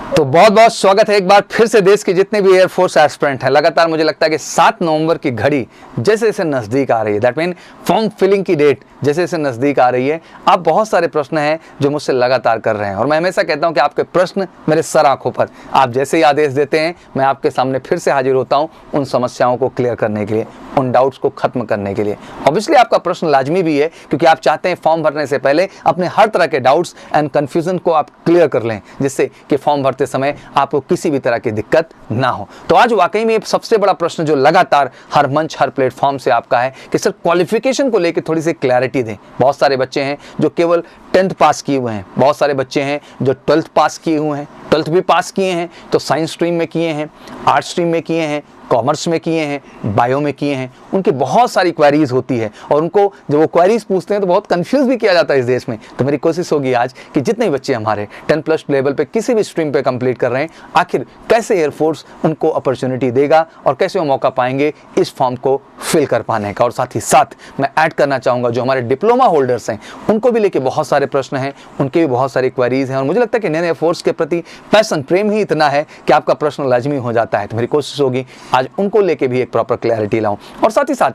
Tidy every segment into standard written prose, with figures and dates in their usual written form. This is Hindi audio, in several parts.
तो बहुत बहुत स्वागत है एक बार फिर से देश के जितने भी एयरफोर्स एस्पिरेंट हैं। लगातार मुझे लगता है कि 7 नवंबर की घड़ी जैसे जैसे नज़दीक आ रही है, दैट मीन फॉर्म फिलिंग की डेट जैसे जैसे नज़दीक आ रही है, आप बहुत सारे प्रश्न हैं जो मुझसे लगातार कर रहे हैं और मैं हमेशा कहता हूं कि आपके प्रश्न मेरे सर आंखों पर, आप जैसे ही आदेश देते हैं मैं आपके सामने फिर से हाजिर होता हूं उन समस्याओं को क्लियर करने के लिए, उन डाउट्स को खत्म करने के लिए। ऑब्वियसली आपका प्रश्न लाजमी भी है क्योंकि आप चाहते हैं फॉर्म भरने से पहले अपने हर तरह के डाउट्स एंड कन्फ्यूजन को आप क्लियर कर लें, जिससे कि फॉर्म भरते समय आपको किसी भी तरह की दिक्कत ना हो। तो आज वाकई में सबसे बड़ा प्रश्न जो लगातार हर मंच हर प्लेटफॉर्म से आपका है कि सर क्वालिफिकेशन को लेकर थोड़ी सी क्लैरिटी दें। बहुत सारे बच्चे हैं जो केवल 10th पास किए हुए हैं, बहुत सारे बच्चे हैं जो 12th पास किए हुए हैं, 12th भी पास किए हैं तो साइंस स्ट्रीम में किए हैं, आर्ट स्ट्रीम में किए हैं, कॉमर्स में किए हैं, बायो में किए हैं। उनकी बहुत सारी क्वेरीज होती है और उनको जब वो क्वेरीज पूछते हैं तो बहुत कंफ्यूज भी किया जाता है इस देश में। तो मेरी कोशिश होगी आज कि जितने बच्चे हमारे 10+ लेवल पे किसी भी स्ट्रीम पे कंप्लीट कर रहे हैं, आखिर कैसे एयरफोर्स उनको अपॉर्चुनिटी देगा और कैसे वो मौका पाएंगे इस फॉर्म को फिल कर पाने का। और साथ ही साथ मैं ऐड करना चाहूँगा जो हमारे डिप्लोमा होल्डर्स हैं उनको भी लेके बहुत सारे प्रश्न हैं, उनके भी बहुत सारी क्वेरीज हैं और मुझे लगता है कि इंडियन एयरफोर्स के प्रति पैशन प्रेम ही इतना है कि आपका प्रश्न लाजमी हो जाता है। तो मेरी कोशिश होगी आज उनको लेके भी एक प्रॉपर क्लैरिटी लाऊं। और साथ ही साथ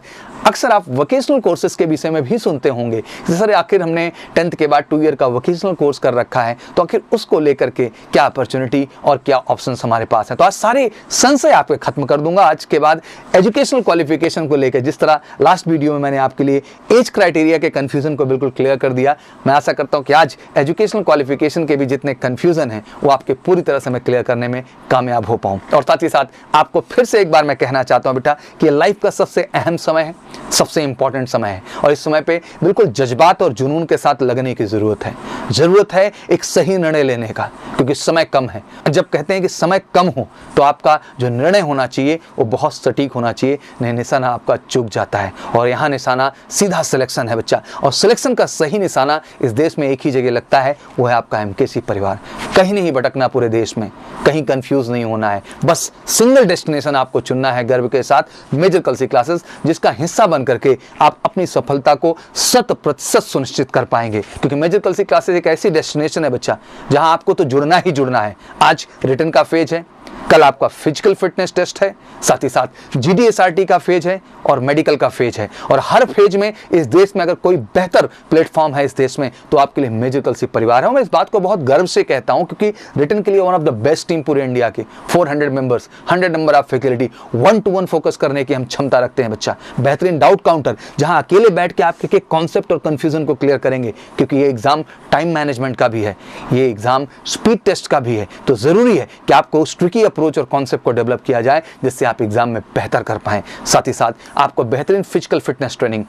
अक्सर आप वोकेशनल कोर्सेज के विषय में भी सुनते होंगे कि सर आखिर हमने 10th के बाद 2 ईयर का वोकेशनल कोर्स कर रखा है तो आखिर उसको लेकर के क्या अपॉर्चुनिटी और क्या ऑप्शंस हमारे पास हैं। तो आज सारे संशय आपके खत्म कर दूंगा आज के बाद एजुकेशनल क्वालिफिकेशन को लेकर। जिस तरह लास्ट वीडियो में मैंने आपके लिए एज क्राइटेरिया के कंफ्यूजन को बिल्कुल क्लियर कर दिया, मैं आशा करता हूं कि आज एजुकेशनल क्वालिफिकेशन के भी जितने कंफ्यूजन हैं वो आपके पूरी तरह से मैं क्लियर करने में कामयाब हो पाऊं। और साथ ही साथ आपको फिर से एक बार मैं कहना चाहता हूं बेटा कि लाइफ का सबसे अहम समय है, सबसे इंपॉर्टेंट समय है और इस समय पे बिल्कुल जज्बात और जुनून के साथ लगने की जरूरत है एक सही निर्णय लेने का, क्योंकि समय कम है। जब कहते हैं कि समय कम हो तो आपका जो निर्णय होना चाहिए वो बहुत सटीक होना चाहिए, नहीं निशाना आपका चूक जाता है। और यहाँ निशाना सीधा सिलेक्शन है बच्चा, और सिलेक्शन का सही निशाना इस देश में एक ही जगह लगता है, वो है आपका एमकेसी परिवार। कहीं नहीं भटकना पूरे देश में, कहीं कंफ्यूज नहीं होना है, बस सिंगल डेस्टिनेशन आपको चुनना है गर्व के साथ, मेजर कलसी क्लासेस, जिसका हिस्सा बन करके आप अपनी सफलता को 100% सुनिश्चित कर पाएंगे। क्योंकि मेजर कलसी क्लासेस एक ऐसी डेस्टिनेशन है बच्चा जहां आपको तो जुड़ना ही जुड़ना है। आज रिटन का फेज है, कल आपका फिजिकल फिटनेस टेस्ट है, साथ ही साथ जीडीएसआरटी का फेज है और मेडिकल का फेज है। और हर फेज में इस देश में अगर कोई बेहतर प्लेटफॉर्म है इस देश में तो आपके लिए मेजर कलसी परिवार है। मैं इस बात को बहुत गर्व से कहता हूं क्योंकि रिटन के लिए one of the best team पूरे इंडिया की, 400 members, 100 number of faculty, 1-to-1 focus करने की हम क्षमता रखते हैं बच्चा। बेहतरीन डाउट काउंटर जहां अकेले बैठ के आप एक कॉन्सेप्ट और कंफ्यूजन को क्लियर करेंगे, क्योंकि ये एग्जाम टाइम मैनेजमेंट का भी है, ये एग्जाम स्पीड टेस्ट का भी है। तो जरूरी है कि आपको ट्रिकी अप्रोच और कॉन्सेप्ट को डेवलप किया जाए जिससे आप एग्जाम में बेहतर कर पाएं। साथ ही साथ आपको बेहतरीन physical fitness training,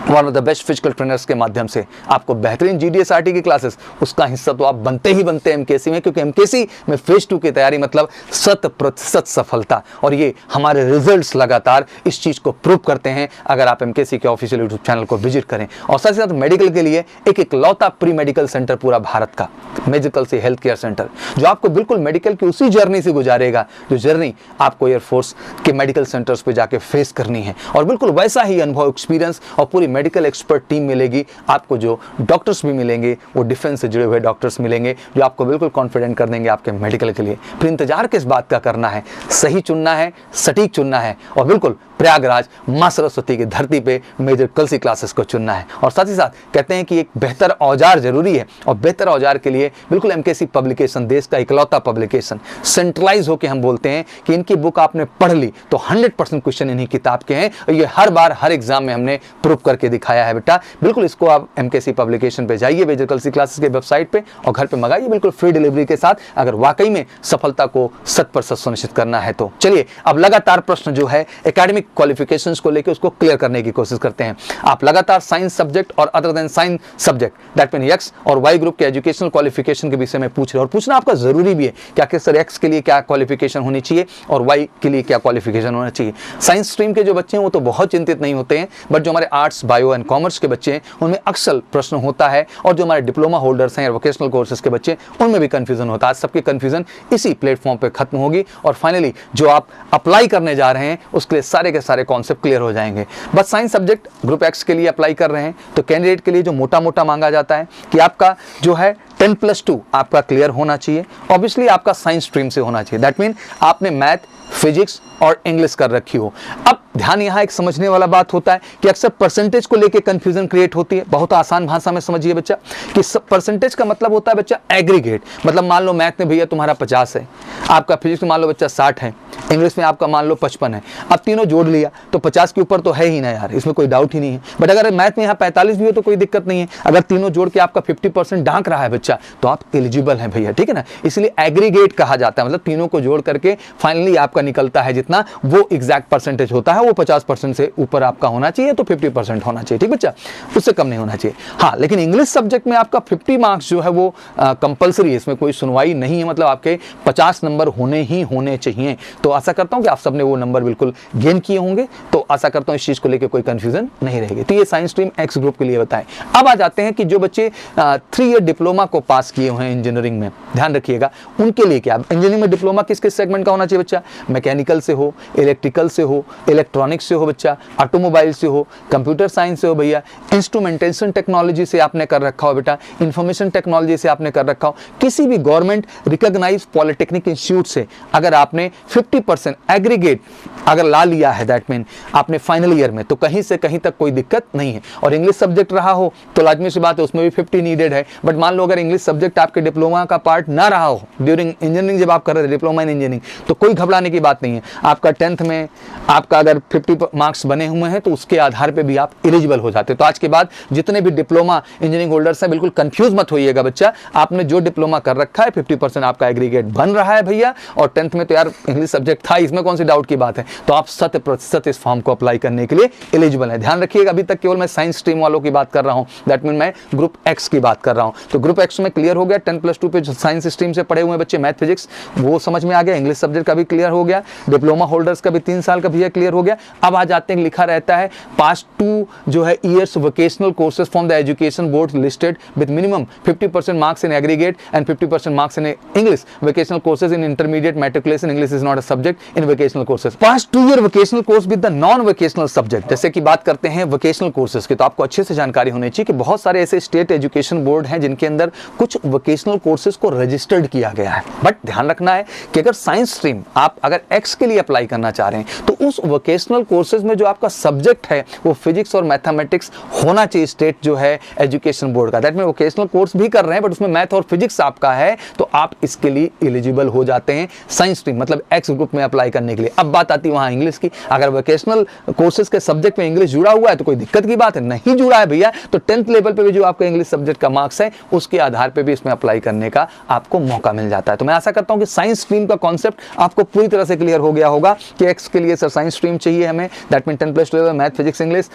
one of the best physical trainers के माध्यम से आपको बेहतरीन जीडीएसआरटी की क्लासेस, उसका हिस्सा तो आप बनते ही बनते हैं एमकेसी में, क्योंकि एमकेसी में फेज 2 की तैयारी मतलब 100% सफलता। और ये हमारे रिजल्ट्स लगातार इस चीज को प्रूव करते हैं अगर आप एमकेसी के ऑफिशियल यूट्यूब चैनल को विजिट करें। और साथ ही साथ मेडिकल के लिए एक इकलौता प्री मेडिकल सेंटर पूरा भारत का, मेजर कलसी हेल्थ केयर सेंटर, जो आपको बिल्कुल मेडिकल की उसी जर्नी से गुजारेगा जो जर्नी आपको एयरफोर्स के मेडिकल सेंटर्स पे जाके फेस करनी है। और बिल्कुल वैसा ही अनुभव, एक्सपीरियंस और पूरी मेडिकल एक्सपर्ट टीम मिलेगी आपको। जो डॉक्टर्स भी मिलेंगे वो डिफेंस से जुड़े हुए डॉक्टर्स मिलेंगे जो आपको बिल्कुल कॉन्फिडेंट कर देंगे आपके मेडिकल के लिए। फिर इंतजार किस बात का करना है, सही चुनना है, सटीक चुनना है और बिल्कुल प्रयागराज मां सरस्वती की धरती पे मेजर कलसी क्लासेस को चुनना है। और साथ ही साथ कहते हैं कि एक बेहतर औजार जरूरी है, और बेहतर औजार के लिए बिल्कुल एमकेसी पब्लिकेशन, देश का इकलौता पब्लिकेशन, सेंट्रलाइज होकर हम बोलते हैं कि इनकी बुक आपने पढ़ ली तो 100% क्वेश्चन इन्हीं किताब के हैं। और ये हर बार हर एग्जाम में हमने प्रूव करके दिखाया है बेटा। बिल्कुल इसको आप एमकेसी पब्लिकेशन पे जाइए, मेजर कलसी क्लासेस के वेबसाइट पे, और घर पे मंगाइए बिल्कुल फ्री डिलीवरी के साथ, अगर वाकई में सफलता को 100% सुनिश्चित करना है तो। चलिए अब लगातार प्रश्न जो है एकेडमिक क्वालिफिकेशंस को लेकर उसको क्लियर करने की कोशिश करते हैं। आप लगातार साइंस सब्जेक्ट और other than science subject, that mean x और वाई ग्रुप के एजुकेशनल क्वालिफिकेशन के विषय में पूछ रहे हैं, और पूछना आपका जरूरी भी है कि आखिर सर एक्स के लिए क्या क्वालिफिकेशन होनी चाहिए और वाई के लिए क्या क्वालिफिकेशन होना चाहिए। साइंस स्ट्रीम के जो बच्चे हैं वो तो बहुत चिंतित नहीं होते हैं, बट जो हमारे आर्ट्स, बायो एंड कॉमर्स के बच्चे हैं उनमें अक्सर प्रश्न होता है, और जो हमारे डिप्लोमा होल्डर्स हैं वोकेशनल कोर्सेज के बच्चे, उनमें भी कंफ्यूजन होता है। आज सबकी कंफ्यूजन इसी प्लेटफॉर्म पे खत्म होगी और फाइनली जो आप अप्लाई करने जा रहे हैं उसके लिए सारे के सारे कॉन्सेप्ट क्लियर हो जाएंगे। बस साइंस सब्जेक्ट ग्रुप एक्स के लिए अप्लाई कर रहे हैं तो कैंडिडेट के लिए जो मोटा मोटा मांगा जाता है कि आपका जो है 10+2 आपका क्लियर होना चाहिए, ऑब्वियसली आपका साइंस स्ट्रीम से होना चाहिए। दैट मीन आपने मैथ, फिजिक्स और इंग्लिश कर रखी हो। अब ध्यान यहाँ एक समझने वाला बात होता है कि अक्सर परसेंटेज को लेके कंफ्यूजन क्रिएट होती है। बहुत आसान भाषा में समझिए बच्चा कि परसेंटेज का मतलब होता है बच्चा एग्रीगेट, मतलब मान लो मैथ में भैया तुम्हारा 50 है, आपका फिजिक्स में मान लो बच्चा 60 है, इंग्लिश में आपका मान लो 55 है। अब तीनों जोड़ लिया तो 50 के ऊपर तो है ही ना यार, इसमें कोई डाउट ही नहीं है। बट अगर मैथ में यहाँ 45 भी हो तो कोई दिक्कत नहीं है। अगर तीनों जोड़ के आपका 50% ढांक रहा है बच्चा तो आप एलिजिबल हैं भैया, ठीक है ना। इसलिए एग्रीगेट कहा जाता है, मतलब तीनों को जोड़ करके फाइनली आपका निकलता है जितना वो एग्जैक्ट परसेंटेज होता है, वो 50% से ऊपर आपका होना चाहिए, तो 50% होना चाहिए, ठीक बच्चा, उससे कम नहीं होना चाहिए। हाँ, लेकिन इंग्लिश सब्जेक्ट में आपका 50 मार्क्स जो है वो कंपलसरी है, इसमें कोई सुनवाई नहीं है, मतलब आपके 50 नंबर होने ही होने चाहिए। तो आशा करता हूं कि आप सबने वो नंबर बिल्कुल गेन किए होंगे। तो आशा करता हूं इस चीज को लेकर कोई कंफ्यूजन नहीं रहेगी। तो ये साइंस स्ट्रीम एक्स ग्रुप के लिए बताएं। अब आ जाते हैं कि जो बच्चे 3 ईयर डिप्लोमा को पास किए हुए हैं इंजीनियरिंग में, ध्यान रखिएगा उनके लिए क्या। इंजीनियरिंग में डिप्लोमा किस किस सेगमेंट का होना चाहिए बच्चा? मैकेनिकल से हो, इलेक्ट्रिकल से हो, इलेक्ट्रॉनिक्स से हो बच्चा, ऑटोमोबाइल से हो, कंप्यूटर साइंस से हो भैया, इंस्ट्रूमेंटेशन टेक्नोलॉजी से आपने कर रखा हो बेटा, इंफॉर्मेशन टेक्नोलॉजी से आपने कर रखा हो, किसी भी गवर्नमेंट रिकॉग्नाइज्ड पॉलिटेक्निक इंस्टीट्यूट से अगर आपने 50% एग्रीगेट अगर ला लिया है, दैट मीन आपने फाइनल ईयर में, तो कहीं से कहीं तक कोई दिक्कत नहीं है। और इंग्लिश सब्जेक्ट रहा हो तो लाजमी सी बात है उसमें भी 50 नीडेड है। बट मान लो अगर इंग्लिश सब्जेक्ट आपके डिप्लोमा का पार्ट ना रहा हो ड्यूरिंग इंजीनियरिंग, जब आप कर रहे थे डिप्लोमा इन इंजीनियरिंग, तो कोई घबराने की बात नहीं है। आपका 10th में आपका अगर 50 मार्क्स बने हुए हैं तो उसके आधार पे भी आप एलिजिबल हो जाते हैं। तो आज के बाद जितने भी डिप्लोमा इंजीनियरिंग होल्डर्स हैं बिल्कुल कंफ्यूज मत होइएगा बच्चा, आपने जो डिप्लोमा कर रखा है 50% आपका एग्रीगेट बन रहा है भैया, और 10th में तो यार इंग्लिश सब्जेक्ट था, इसमें कौन सी डाउट की बात है। तो आप 100% इस फॉर्म को अप्लाई करने के लिए एलिजिबल है। ध्यान रखिएगा अभी तक केवल मैं साइंस स्ट्रीम वालों की बात कर रहा हूं, दैट मीन मैं ग्रुप एक्स की बात कर रहा हूं। तो ग्रुप एक्स में क्लियर हो गया, 10+2 पे जो साइंस स्ट्रीम से पढ़े हुए बच्चे, मैथ फिजिक्स वो समझ में आ गया, इंग्लिश सब्जेक्ट का भी क्लियर हो गया, डिप्लोमा होल्डर्स का भी 3 साल का भैया क्लियर हो गया। अब आ जाते हैं, लिखा रहता है पास 2 जो है years vocational courses from the education board listed with minimum 50% marks in aggregate and 50% marks in English vocational courses in intermediate matriculation English is not a subject in vocational courses. Pass 2 year vocational course with the non vocational subject. जैसे कि बात करते हैं वोकेशनल कोर्सेज की, तो आपको अच्छे से जानकारी होनी चाहिए कि बहुत सारे ऐसे स्टेट एजुकेशन बोर्ड हैं जिनके अंदर कुछ वोकेशनल कोर्सेज को रजिस्टर्ड किया गया है। बट ध्यान रखना है कि अगर साइंस स्ट्रीम आप अगर एक्स के लिए अप्लाई करना चाह रहे हैं तो उस वोकेशनल कोर्सेज में जो आपका सब्जेक्ट है वो फिजिक्स और मैथमेटिक्स होना चाहिए स्टेट जो है एजुकेशन बोर्ड का। दैट मीन वोकेशनल कोर्स भी कर रहे हैं बट उसमें मैथ और फिजिक्स आपका है, तो आप इसके लिए एलिजिबल हो जाते हैं साइंस स्ट्रीम मतलब एक्स ग्रुप में अप्लाई करने के लिए। अब बात आती है वहां इंग्लिश की। अगर वोकेशनल कोर्सेज के सब्जेक्ट में इंग्लिश जुड़ा हुआ है तो कोई दिक्कत की बात है, नहीं जुड़ा है भैया तो 10th लेवल पे भी जो आपका इंग्लिश सब्जेक्ट का मार्क्स है उसके आधार पे भी इसमें अप्लाई करने का आपको मौका मिल जाता है। तो मैं आशा करता हूं कि साइंस स्ट्रीम का कॉन्सेप्ट आपको पूरी तरह से क्लियर हो गया होगा कि एक्स के लिए सर साइंस स्ट्रीम चाहिए हमें, that mean 10+2 level math physics English,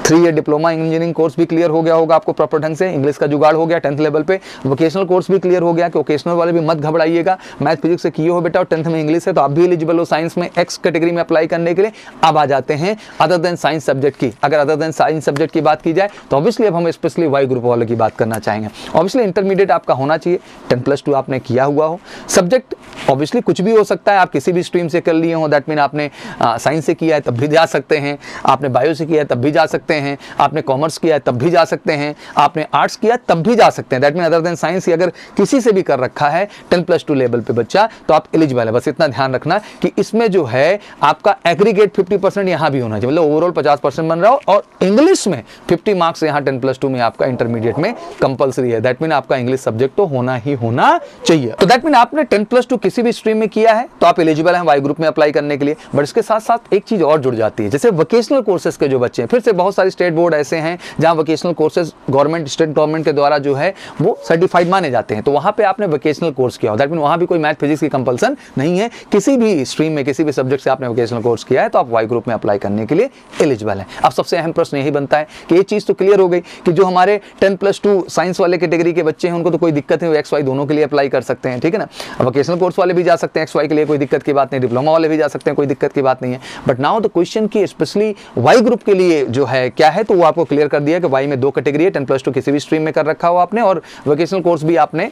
3 year diploma engineering course भी क्लियर हो गया होगा आपको प्रॉपर ढंग से, इंग्लिश का जुगाड़ हो गया 10th लेवल पे, वोकेशनल कोर्स भी क्लियर हो गया कि वोकेशनल वाले भी मत घबराइएगा, मैथ फिजिक्स से किए हो बेटा और 10th में इंग्लिश है तो आप भी एलिजिबल हो साइंस में एक्स कैटेगरी में अप्लाई करने के लिए। अब आ जाते हैं अदर देन साइंस सब्जेक्ट की। अगर अदर देन साइंस सब्जेक्ट की बात की जाए तो ऑब्वियसली अब हम स्पेशली वाई ग्रुप वालों की बात करना चाहेंगे। ऑब्वियसली इंटरमीडिएट आपका होना चाहिए, 10+2 आपने किया हुआ हो। सब्जेक्ट ऑब्वियसली कुछ भी हो सकता है, आप किसी भी स्ट्रीम से कर लिए हो, दैट मीन आपने साइंस से किया है तब भी जा सकते हैं, आपने बायो से किया है तब भी जा सकते हैं, आपने कॉमर्स किया है तब भी जा सकते हैं, आपने आर्ट्स किया है तब भी जा सकते हैं। That mean other than science अगर किसी से भी कर रखा है 10+2 लेवल पे बच्चा तो आप एलिजिबल है। बस इतना ध्यान रखना कि इसमें जो है आपका एग्रीगेट 50% यहाँ भी होना चाहिए, मतलब ओवरऑल 50% बन रहा हो, और इंग्लिश में 50 मार्क्स यहाँ 10+2 में आपका इंटरमीडिएट में कंपलसरी है। दैट मीन आपका इंग्लिश सब्जेक्ट तो होना ही होना चाहिए। तो दैट मीन आपने 10+2 किसी भी स्ट्रीम में किया है तो आप एलिजिबल हैं वाई ग्रुप में अप्लाई करने के लिए। बट इसके साथ साथ एक चीज और जुड़ जाती है, जैसे वोकेशनल कोर्सेज के जो बच्चे हैं, फिर से बहुत सारे स्टेट बोर्ड ऐसे हैं जहां vocational courses government state government के द्वारा जो है वो सर्टिफाइड माने जाते हैं, तो वहां पे आपने वोकेशनल कोर्स किया हो, दैट मीन वहां भी कोई मैथ फिजिक्स की कंपल्सन नहीं है, किसी भी स्ट्रीम में किसी भी सब्जेक्ट से आपने वोकेशनल कोर्स किया है तो आप वाई ग्रुप में अप्लाई करने के लिए एलिजिबल है। अब सबसे अहम प्रश्न यही बनता है कि ये चीज तो क्लियर हो गई कि जो हमारे 10+2 साइंस वाले कैटेगरी के बच्चे हैं उनको तो कोई दिक्कत है, वो एक्स वाई दोनों के लिए अप्लाई कर सकते हैं, ठीक है ना। वोकेशनल कोर्स वाले भी जा सकते हैं एक्स वाई के लिए, कोई दिक्कत की बात नहीं, डिप्लोमा वाले भी जा सकते हैं, कोई दिक्कत की बात नहीं है। But now now the question की स्पेशली वाई ग्रुप के लिए जो है क्या है, तो वो आपको क्लियर कर दिया कि वाई में 2 कैटेगरी है, 10+2 किसी भी स्ट्रीम में कर रखा हो आपने, और वोकेशनल कोर्स भी आपने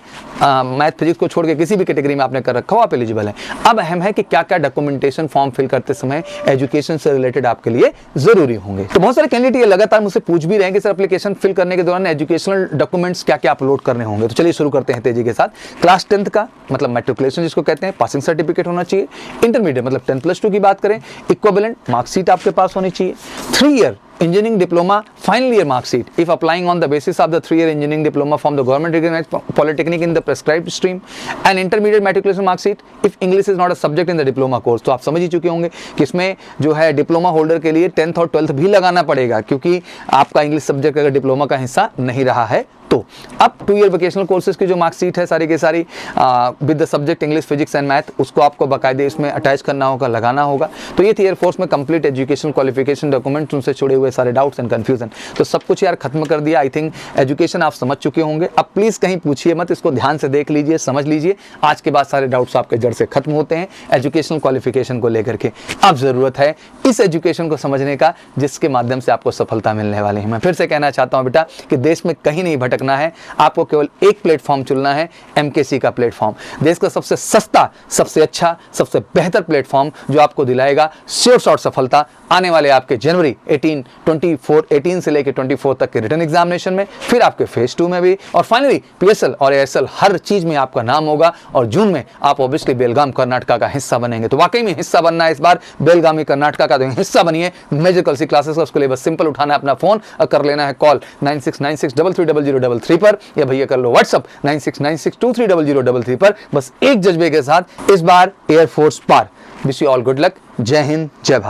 मैथ फिजिक्स को छोड़ के किसी भी कैटेगरी में आपने कर रखा हो, आप एलिजिबल है। अब अहम है कि क्या क्या डॉक्यूमेंटेशन फॉर्म फिल करते समय एजुकेशन से रिलेटेड आपके लिए जरूरी होंगे। तो बहुत सारे कैंडिडेट ये लगातार मुझसे पूछ भी रहे हैं कि सर एप्लीकेशन फिल करने के दौरान एजुकेशनल डॉक्यूमेंट्स क्या क्या अपलोड करने होंगे। तो चलिए शुरू करते हैं तेजी के साथ। क्लास 10th का मतलब मैट्रिकुलेशन जिसको कहते हैं, पासिंग सर्टिफिकेट होना चाहिए। इंटरमीडिएट मतलब 10+2 की बात करें, इक्विवेलेंट मार्कशीट आपके पास होनी चाहिए। 3 year engineering diploma final year mark sheet if applying on the basis of the 3-year engineering diploma from the government recognized polytechnic in the prescribed stream, and intermediate matriculation mark sheet if English is not a subject in the diploma course। तो आप समझ ही चुके होंगे कि इसमें जो है डिप्लोमा होल्डर के लिए 10th और 12th भी लगाना पड़ेगा, क्योंकि आपका इंग्लिश सब्जेक्ट अगर डिप्लोमा का हिस्सा नहीं रहा है तो। अब 2 ईयर वोकेशनल कोर्सेज की जो मार्कशीट है सारी की सारी with the subject English physics and math, उसको आपको बाकायदे इसमें अटैच करना होगा, लगाना होगा। तो ये थी एयरफोर्स में कंप्लीट एजुकेशन क्वालिफिकेशन डॉक्यूमेंट्स, उनसे जुड़े हुए सारे डाउट्स एंड कंफ्यूजन। तो सब कुछ यार खत्म कर दिया। आई थिंक एजुकेशन आप समझ चुके होंगे। अब प्लीज कहीं पूछिए मत, इसको ध्यान से देख लीजिए, समझ लीजिए। आज के बाद सारे डाउट्स आपके जड़ से खत्म होते हैं एजुकेशनल क्वालिफिकेशन को लेकर के। अब जरूरत है इस एजुकेशन को समझने का जिसके माध्यम से आपको सफलता मिलने वाली है। मैं फिर से कहना चाहता हूं बेटा कि देश में कहीं नहीं भटकना है, आपको केवल एक प्लेटफॉर्म चुनना है, MKC का प्लेटफॉर्म। देश का सबसे सस्ता, सबसे अच्छा, सबसे बेहतर प्लेटफॉर्म जो आपको दिलाएगा श्योर शॉर्ट सफलता आने वाले आपके जनवरी 18 से लेकर 24 तक के रिटर्न एग्जामिनेशन में, फिर आपके फेज 2 में भी, और फाइनली PSL और ASL हर चीज में आपका नाम होगा। और जून में आप ऑब्वियसली बेलगाम कर्नाटका का हिस्सा बनेंगे। तो वाकई में हिस्सा बनना है इस बार बेलगामी कर्नाटका का, तो हिस्सा बनिए मेजर कलसी क्लासेस का। उसके लिए बस सिंपल उठाना है अपना फोन और कर लेना है कॉल 9696330033 पर, या भैया कर लो व्हाट्सअप 9696230033 पर। बस एक जज्बे के साथ इस बार एयरफोर्स पार। Wish you all good luck. जय हिंद, जय भारत।